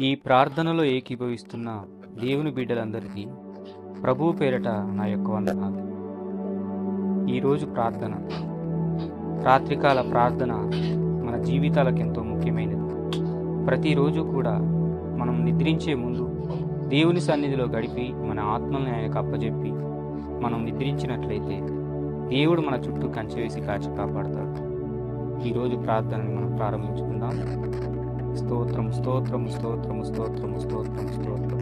ఈ ప్రార్థనలో ఏకీభవిస్తున్న దేవుని బిడ్డలందరికీ ప్రభువు పేరట నా యొక్క వందనాలు. ఈరోజు ప్రార్థన, రాత్రికాల ప్రార్థన మన జీవితాలకు ఎంతో ముఖ్యమైనది. ప్రతిరోజు కూడా మనం నిద్రించే ముందు దేవుని సన్నిధిలో గడిపి మన ఆత్మల్ని ఆయనకు అప్పజెప్పి మనం నిద్రించినట్లయితే దేవుడు మన చుట్టూ కంచె వేసి కాచి కాపాడతాడు. ఈరోజు ప్రార్థనని మనం ప్రారంభించుకుందాం. స్తోత్రము స్తోత్రము స్తోత్రము స్తోత్రము స్తోత్రము స్తోత్రం.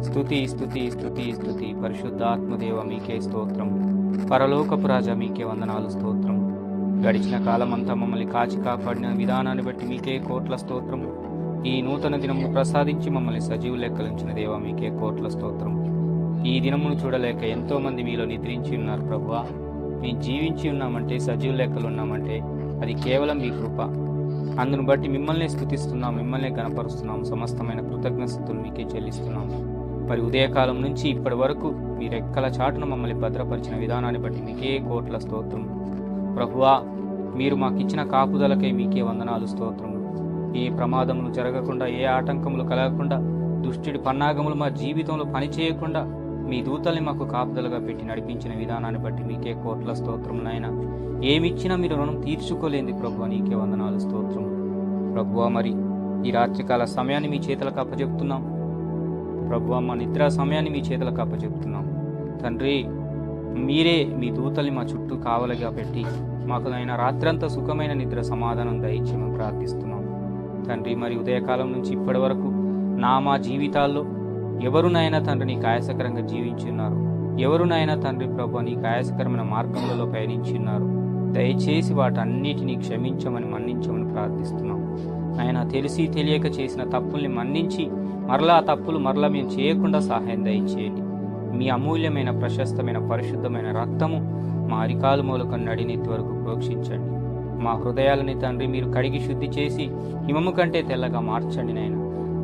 స్తుతి స్తుతి స్తుతి స్తుతి. పరిశుద్ధాత్మదేవ మీకే స్తోత్రం. పరలోకపు రాజా మీకే వందనాలు, స్తోత్రం. గడిచిన కాలమంతా మమ్మల్ని కాచి కాపాడిన విధానాన్ని బట్టి మీకే కోట్ల స్తోత్రం. ఈ నూతన దినమును ప్రసాదించి మమ్మల్ని సజీవు లెక్కలుంచిన దేవ మీకే కోట్ల స్తోత్రం. ఈ దినమును చూడలేక ఎంతో మంది మీలో నిద్రించి ఉన్నారు ప్రభువా. మేము జీవించి ఉన్నామంటే, సజీవ లెక్కలు ఉన్నామంటే అది కేవలం మీ కృప. అందును బట్టి మిమ్మల్ని స్తుతిస్తున్నాం, మిమ్మల్ని గణపరుస్తున్నాం. సమస్తమైన కృతజ్ఞతలు మీకే చెల్లిస్తున్నాం. మరి ఉదయకాలం నుంచి ఇప్పటి వరకు మీ రెక్కల చాటును మమ్మల్ని భద్రపరిచిన విధానాన్ని బట్టి మీకే కోట్ల స్తోత్రం ప్రభువా. మీరు మాకిచ్చిన కాపుదలకై మీకే వందనాలు, స్తోత్రము. ఏ ప్రమాదములు జరగకుండా, ఏ ఆటంకములు కలగకుండా, దుష్టుడి పన్నాగములు మా జీవితంలో పనిచేయకుండా మీ దూతల్ని మాకు కాపుదలుగా పెట్టి నడిపించిన విధానాన్ని బట్టి మీకే కోట్ల స్తోత్రం. నాయన ఏమిచ్చినా మీరు రుణం తీర్చుకోలేంది ప్రభువా, నీకే వందనాలు, స్తోత్రం ప్రభువా. మరి ఈ రాత్రికాల సమయాన్ని మీ చేతులకు అప్పచెప్తున్నాం ప్రభువా. మా నిద్రా సమయాన్ని మీ చేతులకు అప్పచెప్తున్నాం తండ్రి. మీరే మీ దూతల్ని మా చుట్టూ కావలిగా పెట్టి మాకు నాయన రాత్రంతా సుఖమైన నిద్ర సమాధానం దయచేయమని ప్రార్థిస్తున్నాం తండ్రి. మరి ఉదయకాలం నుంచి ఇప్పటి వరకు మా జీవితాల్లో ఎవరునైనా తండ్రి నీకు ఆయాసకరంగా జీవించి ఉన్నారు, ఎవరునైనా తండ్రి ప్రభు నీకు ఆయాసకరమైన మార్గములలో పయనించి ఉన్నారు. దయచేసి వాటన్నిటినీ క్షమించమని, మన్నించమని ప్రార్థిస్తున్నాం. ఆయన తెలిసి తెలియక చేసిన తప్పుల్ని మన్నించి మరలా ఆ తప్పులు మరలా మేము చేయకుండా సహాయం దయచేయండి. మీ అమూల్యమైన, ప్రశస్తమైన, పరిశుద్ధమైన రక్తము మా అరికాలు మూలక నడినెత్తి వరకు ప్రోక్షించండి. మా హృదయాలని తండ్రి మీరు కడిగి శుద్ధి చేసి హిమము కంటే తెల్లగా మార్చండి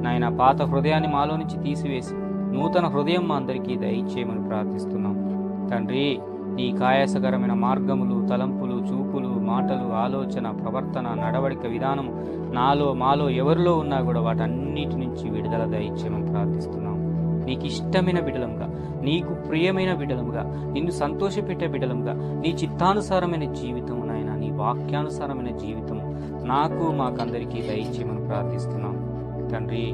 నాయన. పాత హృదయాన్ని మాలో నుంచి తీసివేసి నూతన హృదయం మా అందరికీ దయచేయమని ప్రార్థిస్తున్నాం తండ్రి. ఈ కాయాసకరమైన మార్గములు, తలంపులు, చూపులు, మాటలు, ఆలోచన, ప్రవర్తన, నడవడిక విధానము మాలో ఎవరిలో ఉన్నా కూడా వాటన్నిటి నుంచి విడుదల దయచేయమని ప్రార్థిస్తున్నాం. నీకు ఇష్టమైన బిడ్డలంగా, నీకు ప్రియమైన బిడ్డలంగా, నిన్ను సంతోషపెట్టే బిడ్డలంగా, నీ చిత్తానుసారమైన జీవితము నాయన, నీ వాక్యానుసారమైన జీవితము మాకందరికీ దయచేయమని ప్రార్థిస్తున్నాం తండ్రి.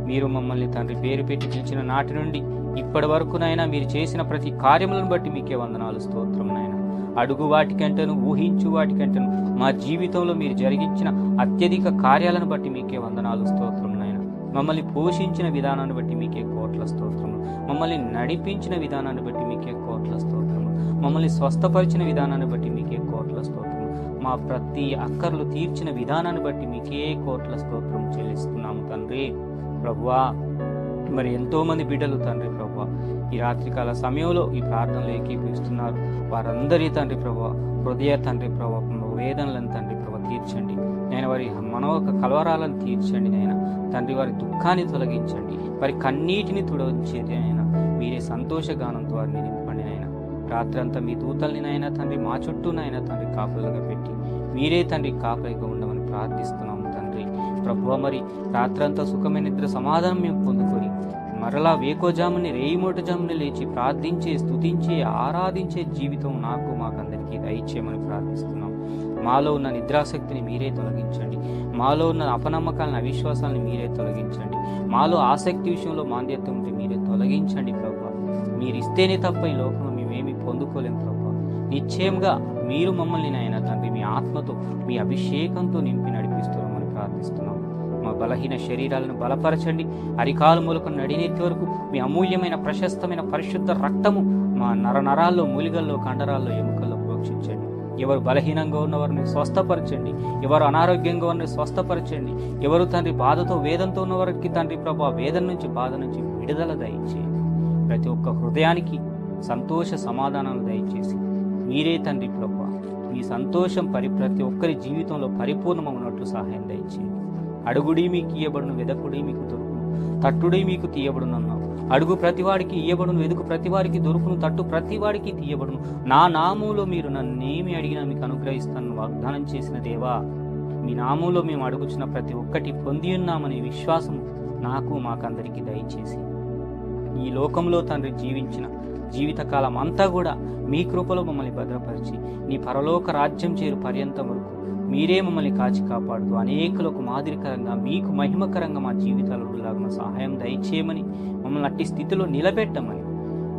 మీరు మమ్మల్ని తండ్రి పేరు పెట్టి పిలిచిన నాటి నుండి ఇప్పటి వరకు నాయన మీరు చేసిన ప్రతి కార్యములను బట్టి మీకే వందనాలు, స్తోత్రం నాయన. అడుగు వాటికంటేను, ఊహించు వాటికంటేను మా జీవితంలో మీరు జరిగించిన అత్యధిక కార్యాలను బట్టి మీకే వందనాలు, స్తోత్రం నాయన. మమ్మల్ని పోషించిన విధానాన్ని బట్టి మీకే కోట్ల స్తోత్రము. మమ్మల్ని నడిపించిన విధానాన్ని బట్టి మీకే కోట్ల స్తోత్రము. మమ్మల్ని స్వస్థపరిచిన విధానాన్ని బట్టి మీకే కోట్ల స్తోత్రము. మా ప్రతి అక్కర్లు తీర్చిన విధానాన్ని బట్టి మీకే కోట్ల స్తోత్రం చెల్లిస్తున్నాము తండ్రి ప్రభువా. మరి ఎంతో మంది బిడ్డలు తండ్రి ప్రభువా ఈ రాత్రికాల సమయంలో ఈ ప్రార్థనలు ఏకీభవిస్తున్నారు. వారందరి తండ్రి ప్రభువా హృదయ తండ్రి ప్రభావ వేదనలను తండ్రి ప్రభావ తీర్చండి నేను. వారి మనోక కలవరాలను తీర్చండి నాయన తండ్రి. వారి దుఃఖాన్ని తొలగించండి, వారి కన్నీటిని తుడవచ్చేది నాయన. మీరే సంతోషగానంతో వారిని నింపండి నాయన. రాత్రంతా మీ దూతల్ని నాయన తండ్రి మా చుట్టూ నాయన తండ్రి కాపులుగా పెట్టి మీరే తండ్రి కాపలిగా ఉండమని ప్రార్థిస్తున్నాము తండ్రి ప్రభువా. మరి రాత్రంతా సుఖమైన నిద్ర సమాధానం మేము పొందుకొని మరలా వేకోజాముని, రేయిమోటజాముని లేచి ప్రార్థించే, స్తుతించే, ఆరాధించే జీవితం మాకందరికీ దయచేయమని ప్రార్థిస్తున్నాం. మాలో ఉన్న నిద్రాశక్తిని మీరే తొలగించండి. మాలో ఉన్న అపనమ్మకాలను, అవిశ్వాసాలను మీరే తొలగించండి. మాలో ఆసక్తి విషయంలో మాంద్యత్వం ఉంటే మీరే తొలగించండి ప్రభువా. మీరు ఇస్తేనే తప్ప ఈ లోకంలో మేమేమి పొందుకోలేం ప్రభువా. నిశ్చయంగా మీరు మమ్మల్ని నాయన తండ్రి మీ ఆత్మతో, మీ అభిషేకంతో నింపి నడిపిస్తున్నామని ప్రార్థిస్తున్నాం. మా బలహీన శరీరాలను బలపరచండి. అరికాలు మూలక నడినెత్తి వరకు మీ అమూల్యమైన, ప్రశస్తమైన, పరిశుద్ధ రక్తము మా నరాల్లో, మూలిగల్లో, కండరాల్లో, ఎముకల్లో ప్రోక్షించండి. ఎవరు బలహీనంగా ఉన్నవారిని స్వస్థపరచండి. ఎవరు అనారోగ్యంగా ఉన్నవారిని స్వస్థపరచండి. ఎవరు తండ్రి బాధతో, వేదంతో ఉన్నవారికి తండ్రి ప్రభు ఆ వేదన నుంచి, బాధ నుంచి విడుదల దయచేయండి. ప్రతి ఒక్క హృదయానికి సంతోష సమాధానాలు దయచేసి మీరే తండ్రి ప్రభు మీ సంతోషం ప్రతి ఒక్కరి జీవితంలో పరిపూర్ణమవునట్లు సహాయం దయచేయండి. అడుగుడి మీకు ఇయ్యబడును, వెదకుడి మీకు దొరుకును, తట్టుడి మీకు తీయబడును అన్నావు. అడుగు ప్రతివాడికి ఇయ్యబడును, వెదుకు ప్రతివాడికి దొరుకును, తట్టు ప్రతివాడికి తీయబడును. నా నామములో మీరు నన్నేమి అడిగినా మీకు అనుగ్రహిస్తానని వాగ్దానం చేసిన దేవా, మీ నామంలో మేము అడుగుచున్న ప్రతి ఒక్కటి పొంది ఉన్నామనే విశ్వాసం నాకు మాకందరికీ దయచేసి ఈ లోకంలో తండ్రి జీవించిన జీవితకాలం అంతా కూడా మీ కృపలో మమ్మల్ని భద్రపరిచి నీ పరలోక రాజ్యం చేరు పర్యంతం వరకు మీరే మమ్మల్ని కాచి కాపాడుతూ అనేకులకు మాదిరికరంగా మీకు మహిమకరంగా మా జీవితాలలో మా సహాయం దయచేయమని మమ్మల్ని అట్టి స్థితిలో నిలబెట్టమని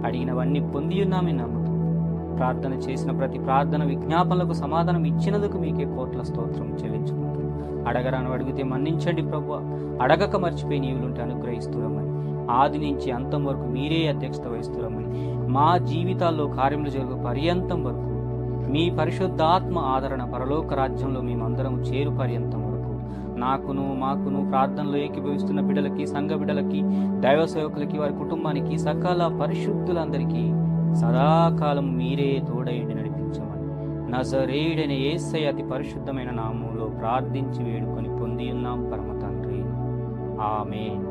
అడిగినవన్నీ పొంది ఉన్నామని నమ్ముతూ ప్రార్థన చేసిన ప్రతి ప్రార్థన విజ్ఞాపనలకు సమాధానం ఇచ్చినందుకు మీకే కోట్ల స్తోత్రం చెల్లించుకుంటూ అడగరాను అడిగితే మన్నించండి ప్రభువా, అడగక మర్చిపోయి నీవులుంటే అనుగ్రహిస్తున్నామని ఆది నుంచి అంతం వరకు మీరే అధ్యక్షత వహిస్తున్నామని మా జీవితాల్లో కార్యములు జరుగు పర్యంతం వరకు మీ పరిశుద్ధాత్మ ఆదరణ పరలోక రాజ్యంలో మేమందరం చేరు పర్యంతం వరకు మాకును ప్రార్థనలో ఏకీభవిస్తున్న బిడ్డలకి, సంఘ బిడ్డలకి, దైవ సేవకులకి, వారి కుటుంబానికి, సకల పరిశుద్ధులందరికీ సదాకాలం మీరే తోడైండి నడిపించమని నజరేయుడైన యేసయ్య అతి పరిశుద్ధమైన నామములో ప్రార్థించి వేడుకొని పొంది ఉన్నాం పరమ తండ్రి. ఆమేన్.